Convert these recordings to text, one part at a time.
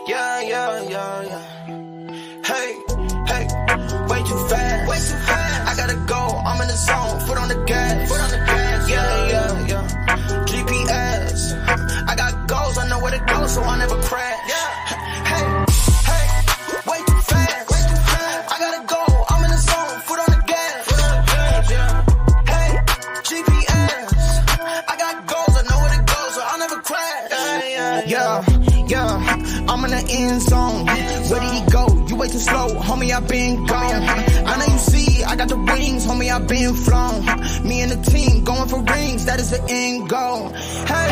Yeah, yeah, yeah, yeah. Hey, hey, way too fast. Way too fast. I gotta go. I'm in the zone. Foot on the gas. Foot on the gas. Yeah, yeah, yeah. GPS. I got goals. I know where to go, so I never crash. Yeah. Hey, hey, way too fast. Way too fast. I gotta go. I'm in the zone. Foot on the gas. Foot on the gas. Yeah. Hey, GPS. I got goals. I know where to go, so I never crash. Yeah, yeah, yeah. Yeah. I'm in the end zone. Where did he go? You way too slow, homie, I been gone. I know you see, I got the wings, homie, I been flown. Me and the team going for rings, that is the end goal. Hey,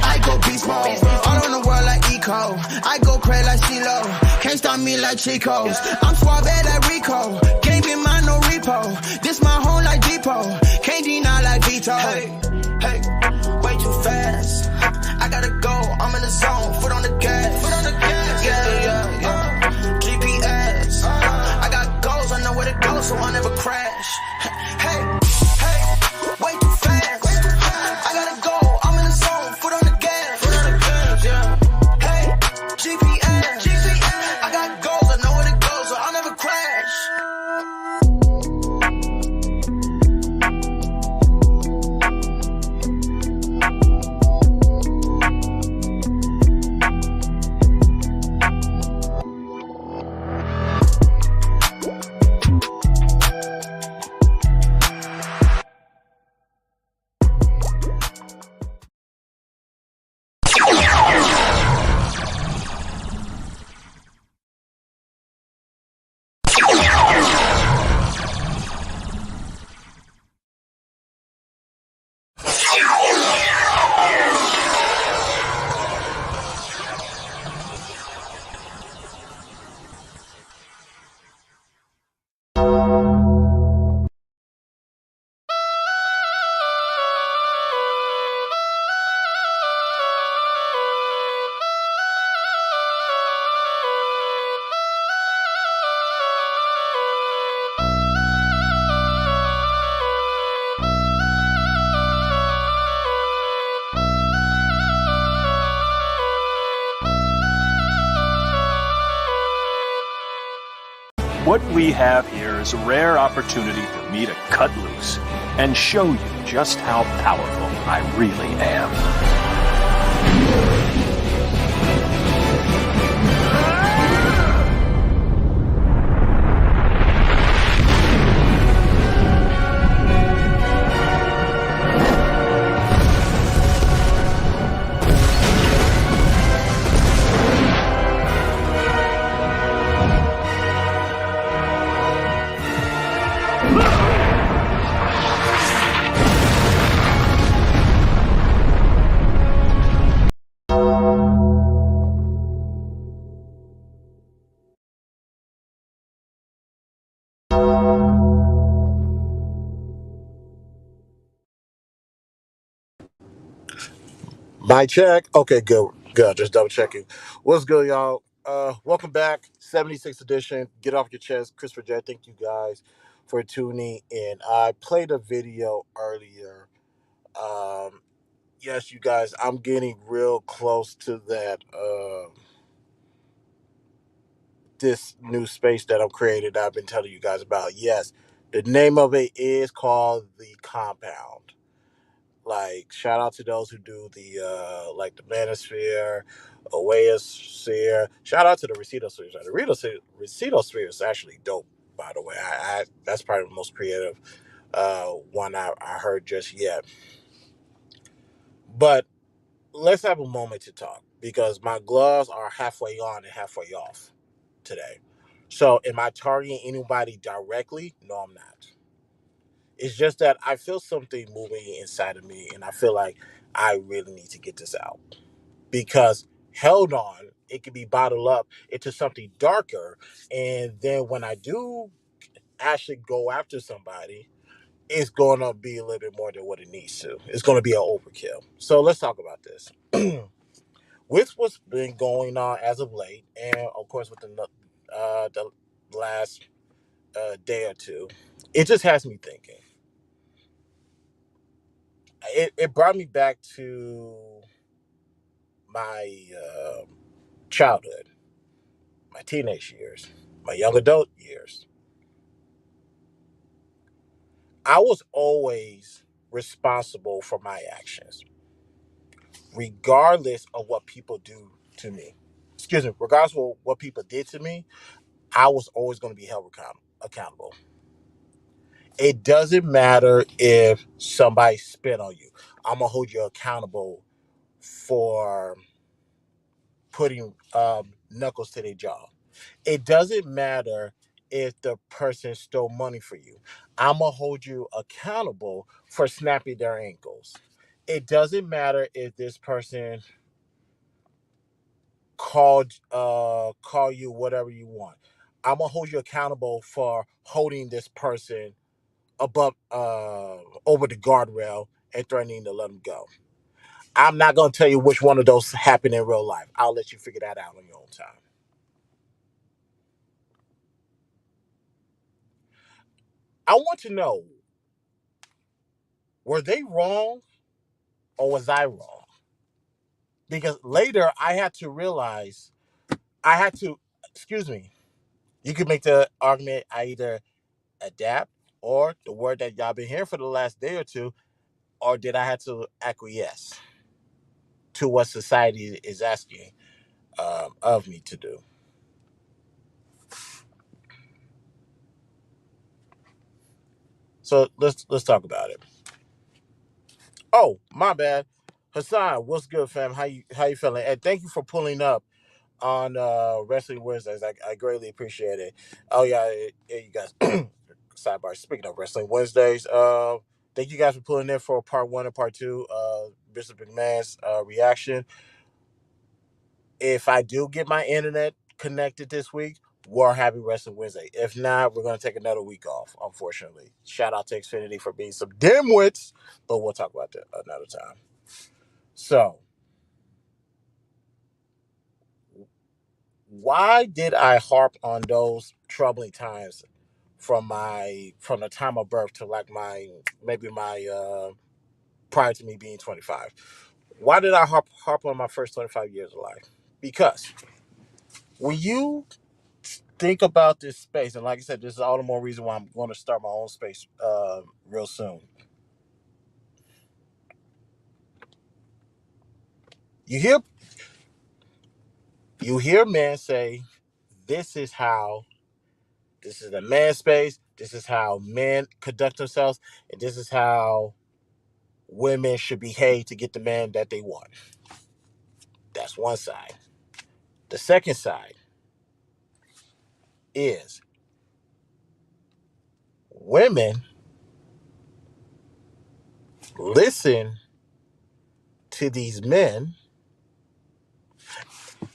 I go beast mode, all on the world like Eco. I go crazy like CeeLo, can't stop me like Chico's. I'm suave like Rico, can't be mine no repo. This my home like Depot, can't deny like Vito. Hey, hey, way too fast. I gotta go, I'm in the zone, foot on the gas. Foot on the gas, yeah, yeah, yeah. GPS, I got goals, I know where to go, so I never crash. Hey, hey, way too fast. I gotta go, I'm in the zone, foot on the gas. Foot on the gas, yeah. Hey, GPS, I got goals, I know where to go, so I'll never crash. What we have here is a rare opportunity for me to cut loose and show you just how powerful I really am. My check. Okay, good. Good. Just double checking. What's good, y'all? Welcome back. 76th edition. Get off your chest. Christopher J. Thank you guys for tuning in. I played a video earlier. Um, yes, you guys, I'm getting real close to that this new space that I'm created that I've been telling you guys about. Yes. The name of it is called The Compound. Like, shout out to those who do the like the Manosphere, Oaosphere. Shout out to the Recedosphere. The Recedosphere is actually dope, by the way. I that's probably the most creative one I heard just yet. But let's have a moment to talk because my gloves are halfway on and halfway off today. So am I targeting anybody directly? No, I'm not. It's just that I feel something moving inside of me, and I feel like I really need to get this out because held on, it can be bottled up into something darker, and then when I do actually go after somebody, it's going to be a little bit more than what it needs to. It's going to be an overkill. So let's talk about this. With what's been going on as of late, and of course with the last day or two, it just has me thinking. It brought me back to my childhood. my teenage years, my young adult years, I was always responsible for my actions, regardless of what people do to me. Excuse me, regardless of what people did to me, I was always going to be held accountable. It doesn't matter if somebody spit on you. I'm gonna hold you accountable for putting knuckles to their jaw. It doesn't matter if the person stole money for you. I'm gonna hold you accountable for snapping their ankles. It doesn't matter if this person call you whatever you want. I'm gonna hold you accountable for holding this person above over the guardrail and threatening to let them go. I'm not gonna tell you which one of those happened in real life. I'll let you figure that out on your own time. I want to know, were they wrong or was I wrong? Because later I had to realize I had to, excuse me, you could make the argument I either adapt or the word that y'all been hearing for the last day or two, or did I have to acquiesce to what society is asking of me to do? So let's talk about it. Oh, my bad. Hassan, what's good, fam? How you feeling? And thank you for pulling up on Wrestling Wednesdays. I greatly appreciate it. Oh yeah, yeah, you guys. Sidebar. Speaking of Wrestling Wednesdays, thank you guys for pulling in for part one and part two. Bishop McMahon's reaction. If I do get my internet connected this week, we're happy Wrestling Wednesday. If not, we're gonna take another week off. Unfortunately, shout out to Xfinity for being some dimwits, but we'll talk about that another time. So, why did I harp on those troubling times from the time of birth to like my maybe my prior to me being 25? Why did I harp on my first 25 years of life? Because when you think about this space, and like I said, this is all the more reason why I'm going to start my own space real soon. You hear men say, "This is how this is the man space. This is how men conduct themselves, and this is how women should behave to get the man that they want." That's one side. The second side is women listen to these men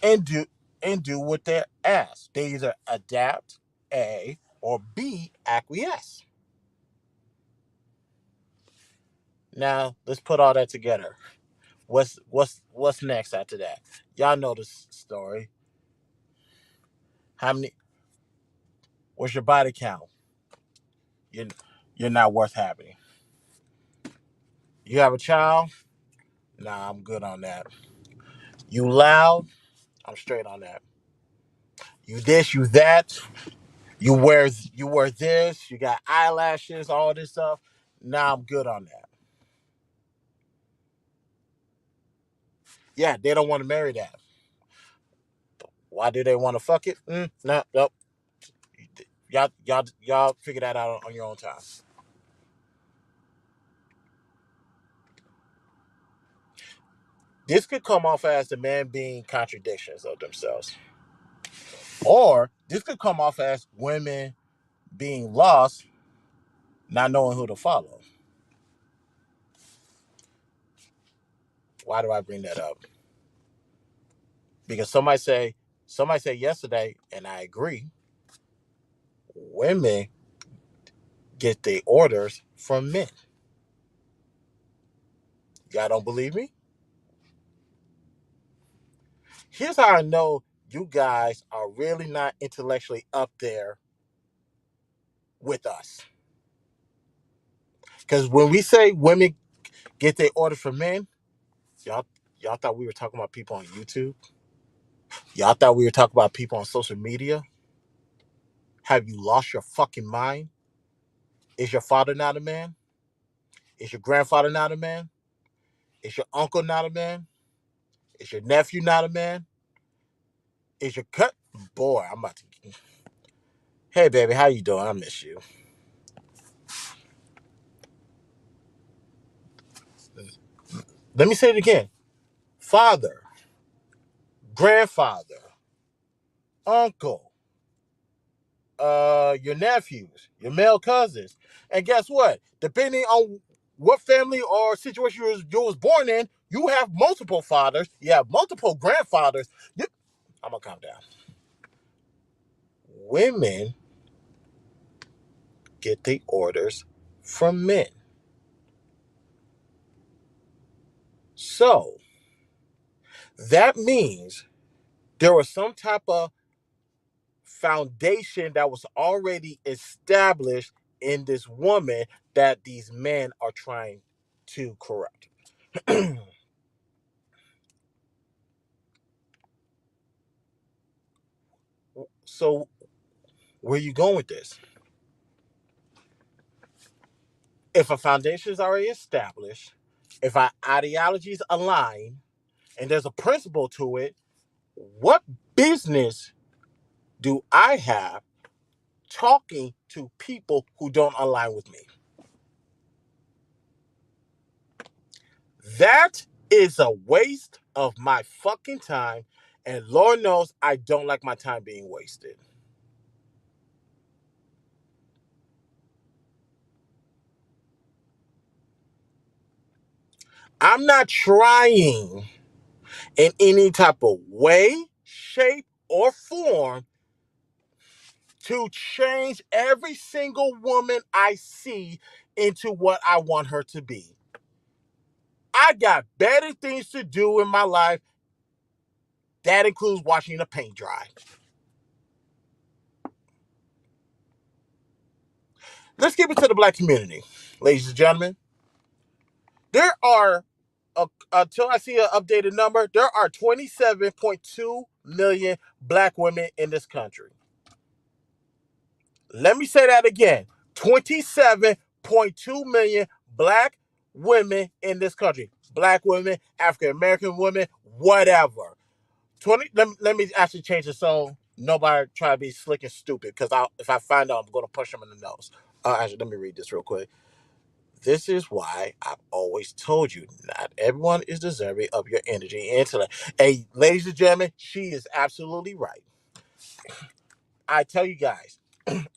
and do what they're asked. They either adapt, A, or B, acquiesce. Now let's put all that together. What's next after that? Y'all know this story. How many? What's your body count? You're you're not worth having. You have a child? Nah, I'm good on that. You loud? I'm straight on that. You this, you that. You wear this. You got eyelashes, all this stuff. Nah, I'm good on that. Yeah, they don't want to marry that. Why do they want to fuck it? No, nope. Y'all figure that out on your own time. This could come off as the man being contradictions of themselves, or this could come off as women being lost, not knowing who to follow. Why do I bring that up? Because somebody said yesterday, and I agree. Women get their orders from men. Y'all don't believe me? Here's how I know you guys are really not intellectually up there with us. Because when we say women get their orders from men, y'all y'all thought we were talking about people on YouTube. Y'all thought we were talking about people on social media? Have you lost your fucking mind? Is your father not a man? Is your grandfather not a man? Is your uncle not a man? Is your nephew not a man? Is your cut boy? I'm about to. Hey baby, how you doing? I miss you. Let me say it again. Father, grandfather, uncle, your nephews, your male cousins. And guess what? Depending on what family or situation you was born in, you have multiple fathers, you have multiple grandfathers. I'm gonna calm down. Women get the orders from men. So that means there was some type of foundation that was already established in this woman that these men are trying to corrupt. So where you going with this? If a foundation is already established, if our ideologies align, and there's a principle to it, what business do I have talking to people who don't align with me? That is a waste of my fucking time. And Lord knows I don't like my time being wasted. I'm not trying in any type of way, shape, or form to change every single woman I see into what I want her to be. I got better things to do in my life. That includes watching the paint dry. Let's keep it to the black community, ladies and gentlemen. There are, until I see an updated number, there are 27.2 million black women in this country. Let me say that again. 27.2 million black women in this country. Black women, African American women, whatever. 20. Let me actually change it so nobody try to be slick and stupid. Because if I find out, I'm going to punch them in the nose. Actually, let me read this real quick. This is why I've always told you not everyone is deserving of your energy and intellect. Hey, ladies and gentlemen, she is absolutely right. I tell you guys,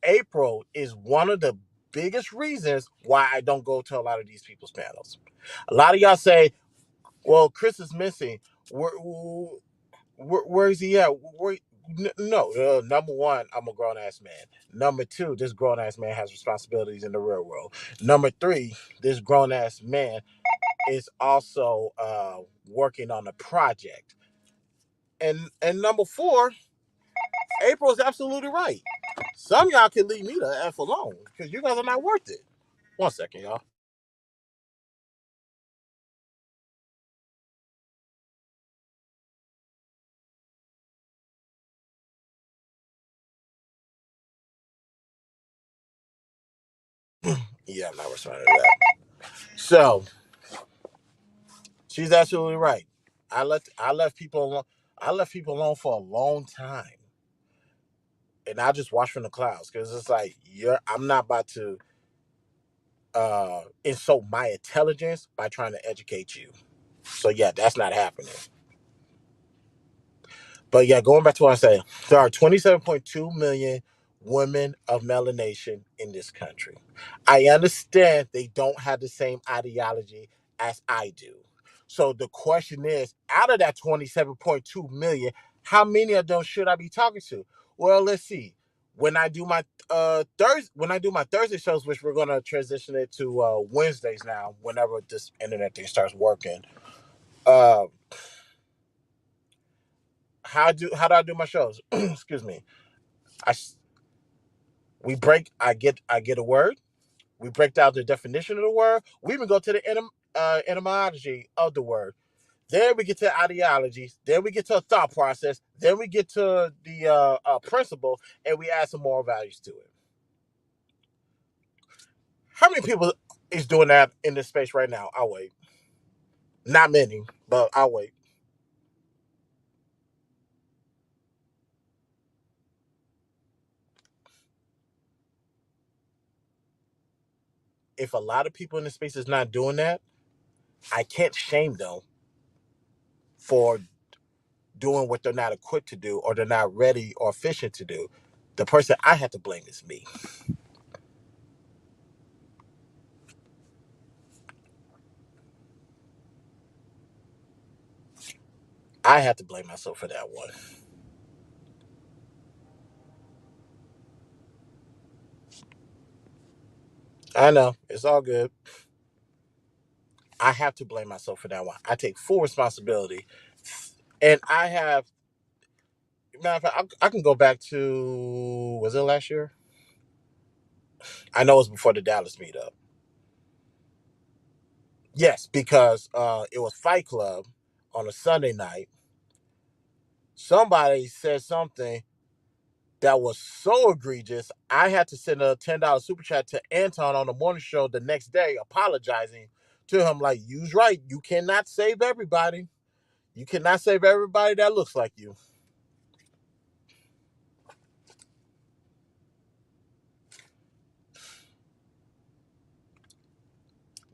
April is one of the biggest reasons why I don't go to a lot of these people's panels. A lot of y'all say, well, Chris is missing. Where is he at? No, number one, I'm a grown ass man. Number two, this grown ass man has responsibilities in the real world. Number three, this grown ass man is also working on a project. And number four, April is absolutely right. Some of y'all can leave me the F alone because you guys are not worth it. One second, y'all. Yeah, I'm not responding to that. So she's absolutely right. I left people alone. I left people alone for a long time, and I just watch from the clouds because it's like I'm not about to insult my intelligence by trying to educate you. So yeah, that's not happening. But yeah, going back to what I said, there are 27.2 million women of melanation in this country. I understand they don't have the same ideology as I do. So the question is, out of that 27.2 million, how many of them should I be talking to? Well, let's see. When I do my Thursday shows, which we're gonna transition it to Wednesdays now, whenever this internet thing starts working. Uh, how do I do my shows? Excuse me. I I get a word. We break down the definition of the word. We even go to the etymology of the word. Then we get to ideologies. Then we get to a thought process. Then we get to the principle, and we add some moral values to it. How many people is doing that in this space right now? I'll wait. Not many, but I'll wait. If a lot of people in the space is not doing that, I can't shame them for doing what they're not equipped to do or they're not ready or efficient to do. The person I have to blame is me. I have to blame myself for that one. I know. It's all good. I have to blame myself for that one. I take full responsibility. And I have, matter of fact, I can go back to, was it last year? I know it was before the Dallas meetup. Yes, because it was Fight Club on a Sunday night. Somebody said something that was so egregious. I had to send a $10 super chat to Anton on the morning show the next day, apologizing to him. Like, you's right. You cannot save everybody. You cannot save everybody that looks like you.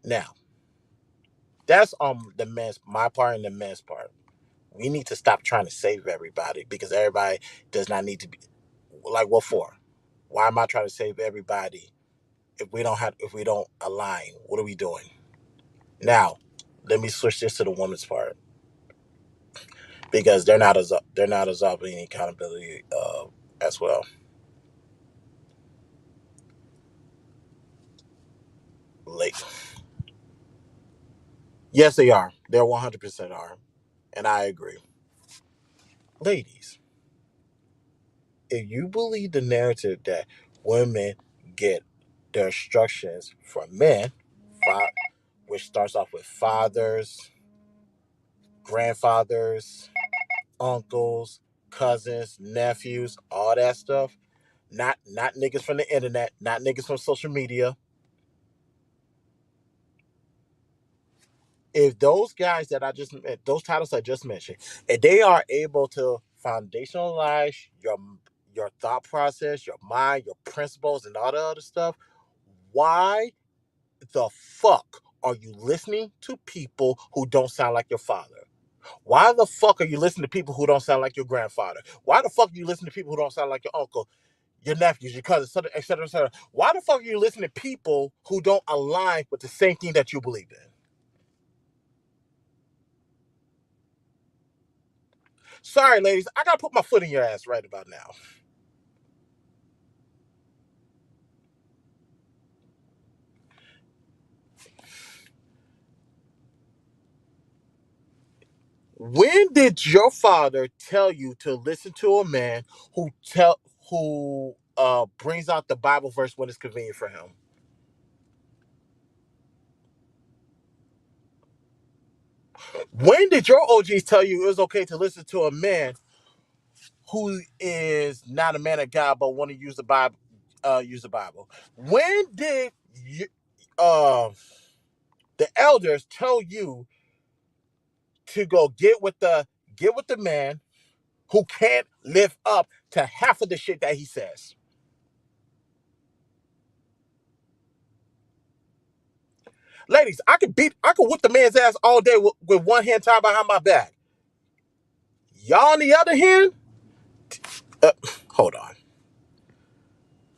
Now, that's the men's my part and the men's part. We need to stop trying to save everybody because everybody does not need to be like what for? Why am I trying to save everybody if we don't align? What are we doing? Now, let me switch this to the woman's part because they're not absorbing any accountability as well. Like, yes, they are. They're 100% are, and I agree. Ladies, if you believe the narrative that women get their instructions from men, which starts off with fathers, grandfathers, uncles, cousins, nephews, all that stuff. Not niggas from the internet, not niggas from social media. If those guys that those titles I just mentioned, if they are able to foundationalize your thought process, your mind, your principles, and all the other stuff, why the fuck are you listening to people who don't sound like your father? Why the fuck are you listening to people who don't sound like your grandfather? Why the fuck are you listening to people who don't sound like your uncle, your nephews, your cousins, et cetera, et cetera? Why the fuck are you listening to people who don't align with the same thing that you believe in? Sorry, ladies, I gotta put my foot in your ass right about now. When did your father tell you to listen to a man who brings out the Bible verse when it's convenient for him? When did your OGs tell you it was okay to listen to a man who is not a man of God but want to use the Bible? Use the Bible. When did you, uh, the elders tell you to go get with the man who can't live up to half of the shit that he says? Ladies, I could whip the man's ass all day with one hand tied behind my back. Y'all, on the other hand, uh, hold on.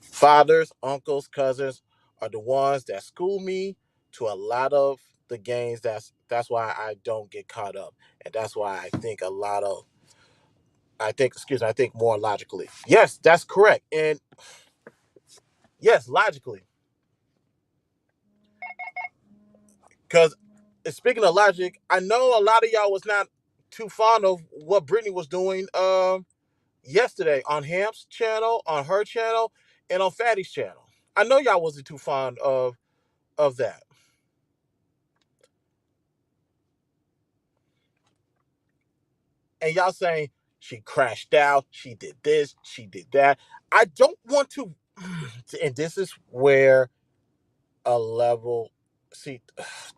Fathers, uncles, cousins are the ones that school me to a lot of the games. That's why I don't get caught up, and that's why I think more logically. Yes, that's correct, and yes, logically, because speaking of logic, I know a lot of y'all was not too fond of what Brittany was doing. Yesterday on Hamp's channel, on her channel, and on Fatty's channel. I know y'all wasn't too fond of that. And y'all saying she crashed out, she did this, she did that. I don't want to, and this is where a level. See,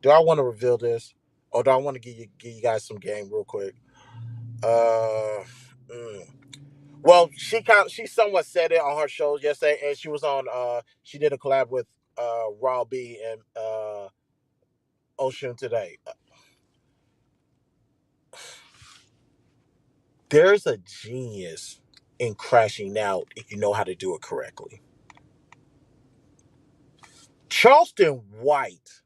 do I want to reveal this, or do I want to give you guys some game real quick? Uh, mm. Well, she somewhat said it on her show yesterday, and she was on. She did a collab with Raw B and Ocean today. There's a genius in crashing out if you know how to do it correctly. Charleston White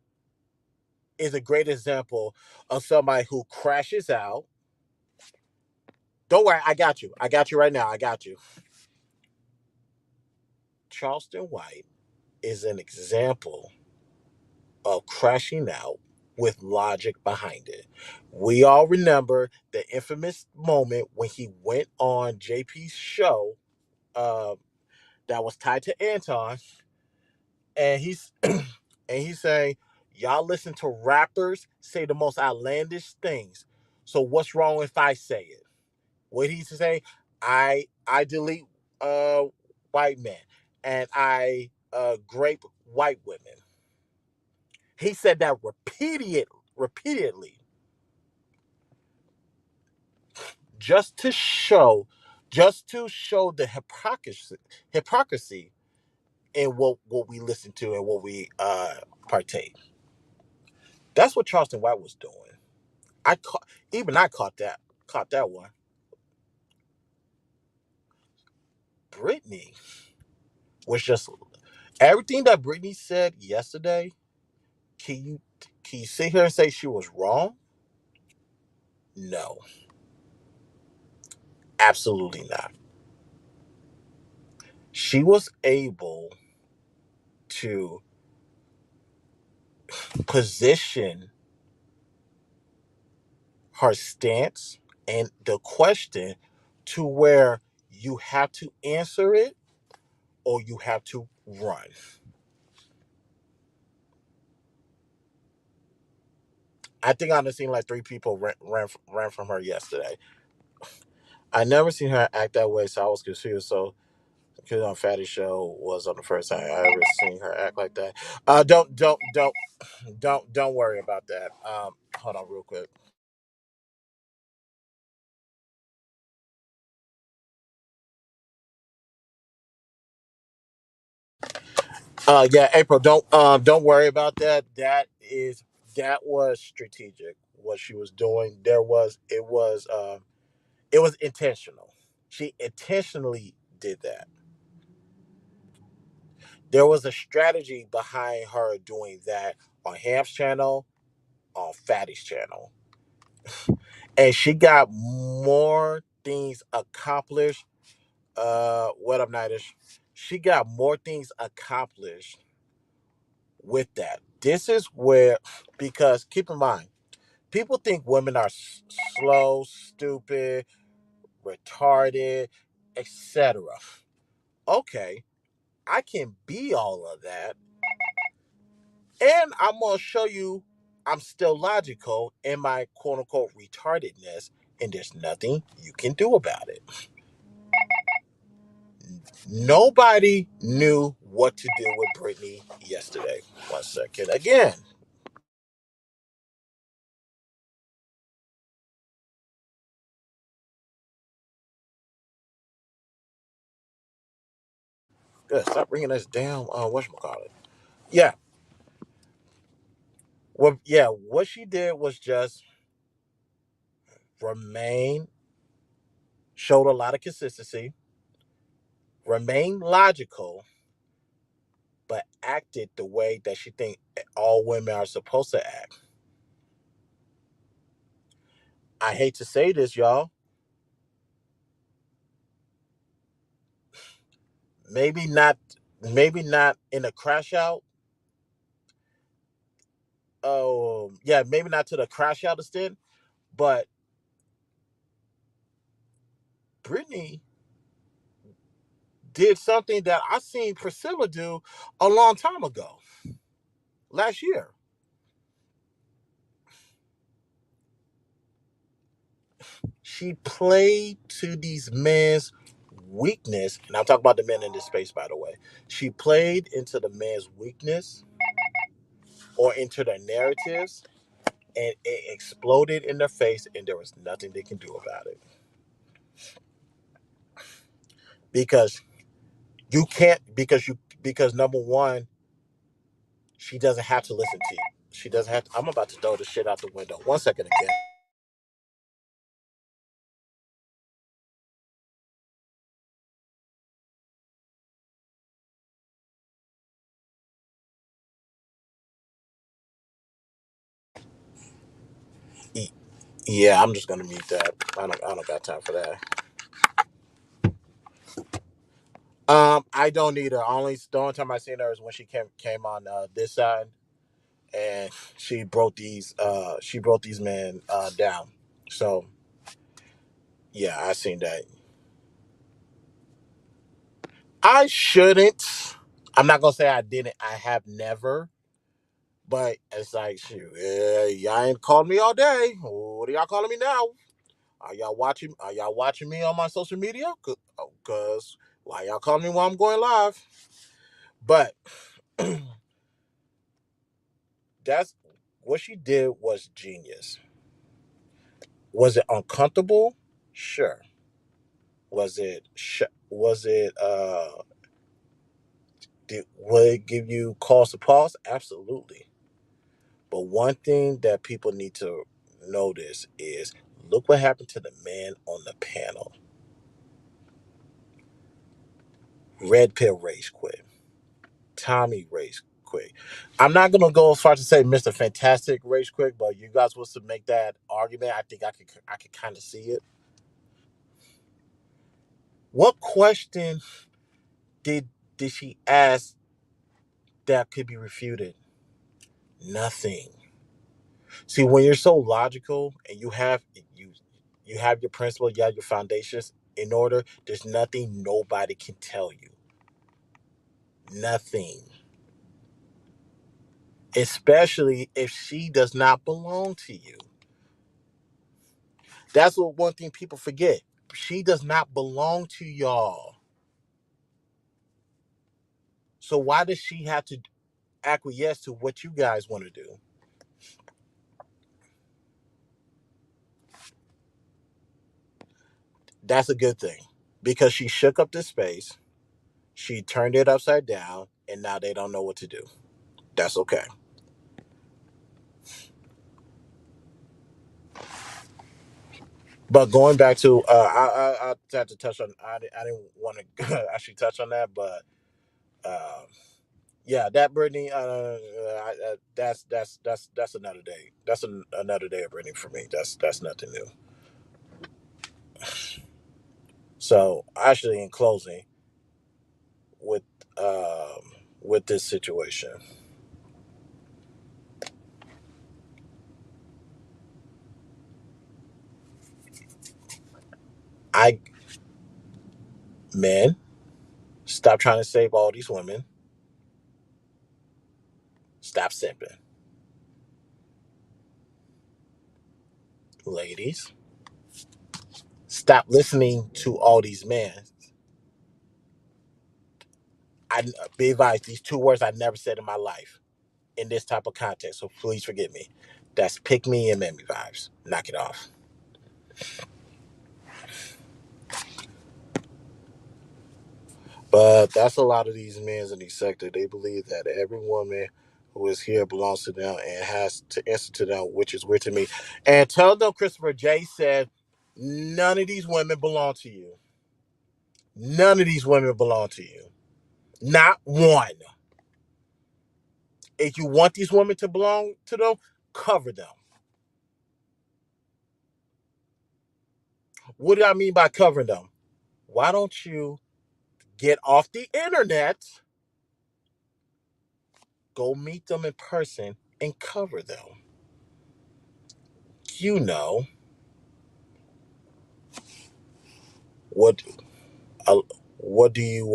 is a great example of somebody who crashes out. Don't worry, I got you. I got you right now. I got you. Charleston White is an example of crashing out with logic behind it. We all remember the infamous moment when he went on JP's show uh, that was tied to Anton, and he's saying, "Y'all listen to rappers say the most outlandish things. So what's wrong if I say it?" What he say? I delete uh white men and I grape white women. He said that repeatedly, just to show the hypocrisy in what we listen to and what we partake. That's what Charleston White was doing. I caught that one. Brittany was just everything that Brittany said yesterday. Can you can you sit here and say she was wrong? No, absolutely not. She was able to position her stance and the question to where you have to answer it or you have to run. I think I've seen like three people ran from her yesterday. I never seen her act that way, so I was confused. So because on Fatty Show was on the first time I ever seen her act like that. Don't worry about that. Hold on real quick. Yeah, April, don't worry about that. That was strategic. What she was doing, it was intentional. She intentionally did that. There was a strategy behind her doing that on Ham's channel, on Fatty's channel, and she got more things accomplished. What up, Nightish? She got more things accomplished with that. This is where, because keep in mind, people think women are slow, stupid, retarded, etc. Okay, I can be all of that, and I'm gonna show you I'm still logical in my quote unquote retardedness, and there's nothing you can do about it. Nobody knew what to do with Britney yesterday. One second again. Good. Stop ringing this damn whatchamacallit. Yeah. Well, yeah. What she did was just remain, showed a lot of consistency, remained logical, but acted the way that she think all women are supposed to act. I hate to say this, y'all. Maybe not. Maybe not in a crash out. Oh, yeah. Maybe not to the crash out extent, but Brittany did something that I seen Priscilla do a long time ago, last year. She played to these men's weakness, and I'm talking about the men in this space, by the way. She played into the man's weakness or into their narratives, and it exploded in their face, and there was nothing they can do about it because you can't because number one, she doesn't have to listen to you. She doesn't have to. I'm about to throw the shit out the window. 1 second again. Yeah, I'm just gonna mute that. I don't got time for that. I don't need her. Only the only time I seen her is when she came on this side, and she broke these men down. So yeah, I seen that. I shouldn't. I'm not gonna say I didn't. I have never. But it's like, shoot, yeah, y'all ain't called me all day. What are y'all calling me now? Are y'all watching? Are y'all watching me on my social media? Cause why y'all calling me while I'm going live? But that's what she did was genius. Was it uncomfortable? Sure. Was it would it give you cause to pause? Absolutely. But one thing that people need to notice is look what happened to the man on the panel. Red Pill race quit. Tommy race quick. I'm not gonna go as far as to say Mr. Fantastic race quick, but you guys was to make that argument. I think I could kind of see it. What question did did she ask that could be refuted? Nothing. See, when you're so logical and you have your principle, you have your foundations in order, there's nothing nobody can tell you. Nothing. Especially if she does not belong to you. That's what one thing people forget. She does not belong to y'all. So why does she have to acquiesce to what you guys want to do? That's a good thing because she shook up this space, she turned it upside down, and now they don't know what to do. That's okay. But going back to, I had to touch on. I didn't want to actually touch on that, but um, yeah, that Brittany, that's another day. That's another day of Brittany for me. That's nothing new. So actually, in closing, with with this situation, I men stop trying to save all these women. Stop simping, ladies. Stop listening to all these men. I be advised. These two words I never said in my life in this type of context. So please forgive me. That's pick me and Mammy vibes. Knock it off. But that's a lot of these men in these sector. They believe that every woman who is here belongs to them and has to answer to them, which is weird to me. And tell them Christopher J said, none of these women belong to you. None of these women belong to you. Not one. If you want these women to belong to them, cover them. What do I mean by covering them? Why don't you get off the internet, go meet them in person, and cover them? You know what? Uh, what do you?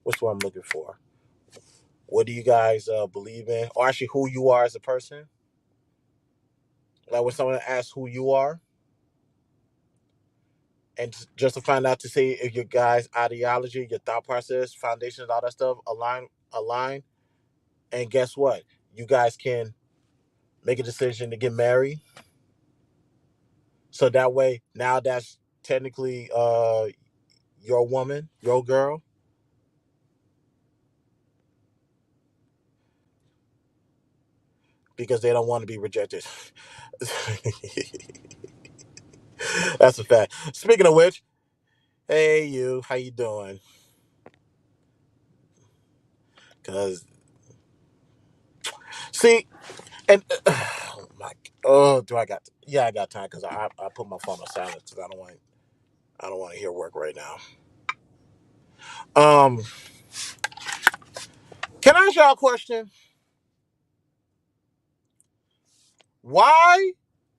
What's what I'm looking for? What do you guys believe in, or actually, who you are as a person? Like when someone asks who you are, and just to find out to see if your guys' ideology, your thought process, foundations, all that stuff align. And guess what? You guys can make a decision to get married. So that way, now that's technically your woman, your girl, because they don't want to be rejected. That's a fact. Speaking of which, hey you, how you doing? Cause see, and oh my, oh, do I got? Yeah, I got time because I put my phone on silent because I don't want to hear work right now. Um, can I ask y'all a question? Why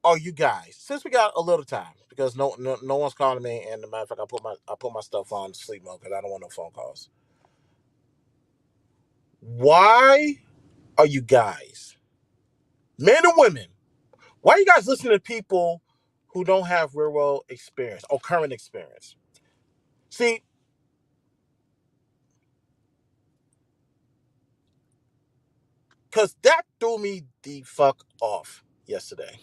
are you guys, since we got a little time, because no one's calling me, and the matter of fact, I put my stuff on sleep mode because I don't want no phone calls. Why are you guys, men and women, why are you guys listening to people who don't have real world experience or current experience? See, because that threw me the fuck off yesterday.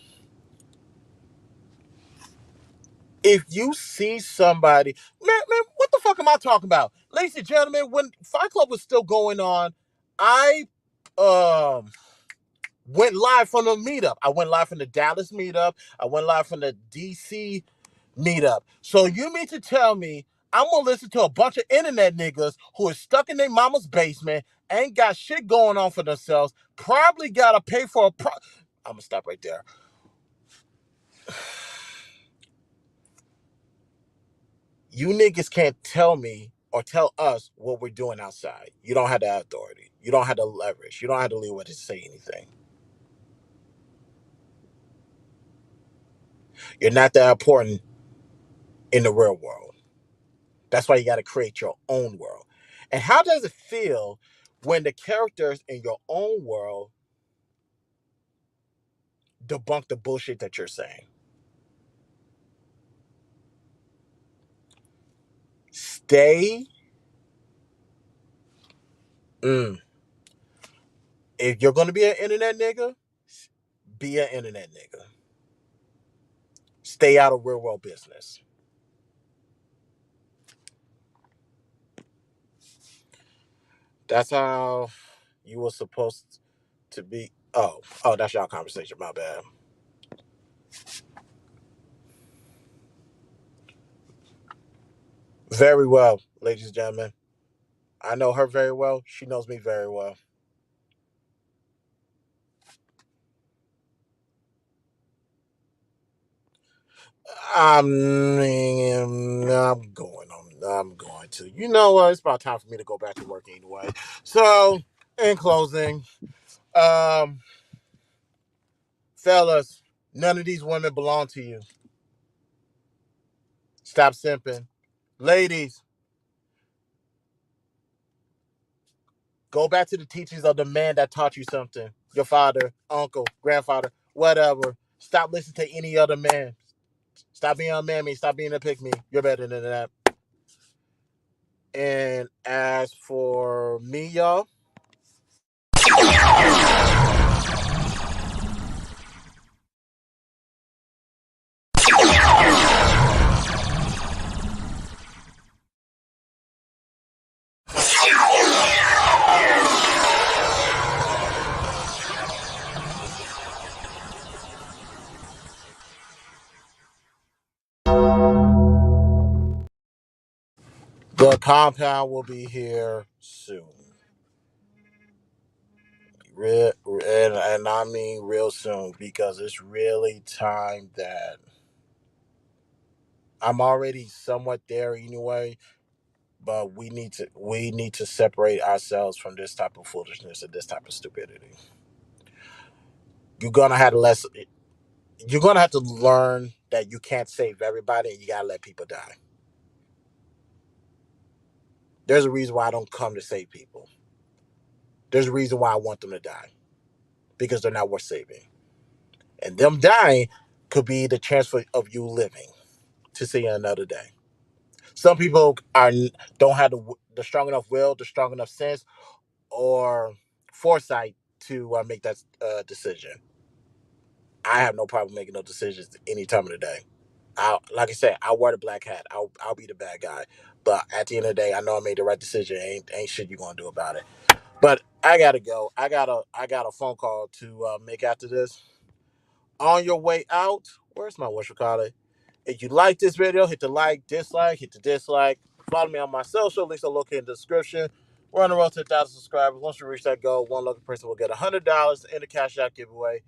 If you see somebody, man, what the fuck am I talking about? Ladies and gentlemen, when Fight Club was still going on, I um went live from the meetup. I went live from the Dallas meetup. I went live from the DC meetup. So you mean to tell me I'm gonna listen to a bunch of internet niggas who are stuck in their mama's basement, ain't got shit going on for themselves, probably gotta pay for I'm gonna stop right there. You niggas can't tell me or tell us what we're doing outside. You don't have the authority. You don't have the leverage. You don't have the leeway to say anything. You're not that important in the real world. That's why you got to create your own world. And how does it feel when the characters in your own world debunk the bullshit that you're saying? Stay. Mm, if you're going to be an internet nigga, be an internet nigga. Stay out of real world business. That's how you were supposed to be. Oh, that's y'all conversation. My bad. Very well, ladies and gentlemen. I know her very well. She knows me very well. I'm going on. I'm going to. You know what? It's about time for me to go back to work anyway. So, in closing, um, fellas, none of these women belong to you. Stop simping. Ladies, go back to the teachings of the man that taught you something. Your father, uncle, grandfather, whatever. Stop listening to any other man. Stop being a mammy. Stop being a pick me. You're better than that. And as for me, y'all, the compound will be here soon. And I mean real soon because it's really time that I'm already somewhat there anyway. But we need to separate ourselves from this type of foolishness and this type of stupidity. You're gonna have to less. You're gonna have to learn that you can't save everybody and you gotta let people die. There's a reason why I don't come to save people. There's a reason why I want them to die because they're not worth saving. And them dying could be the chance of you living. to see another day. Some people don't have the strong enough will, the strong enough sense, or foresight to make that decision. I have no problem making those decisions any time of the day. Like I said, I'll wear the black hat. I'll be the bad guy. But at the end of the day, I know I made the right decision. Ain't shit you gonna do about it. But I gotta go. I got a phone call to make after this. On your way out, where's my what you call it? If you like this video, hit the like, dislike, hit the dislike. Follow me on my social links are located in the description. We're on the road to 1,000 subscribers. Once we reach that goal, one lucky person will get $100 in the cash out giveaway.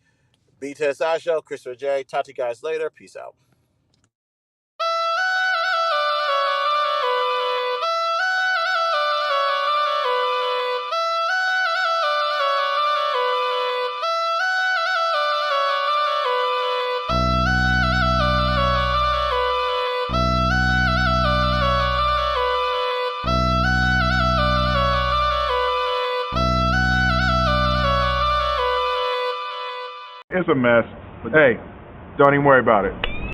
BTSI Show, Christopher J. Talk to you guys later. Peace out. It's a mess, but hey, don't even worry about it.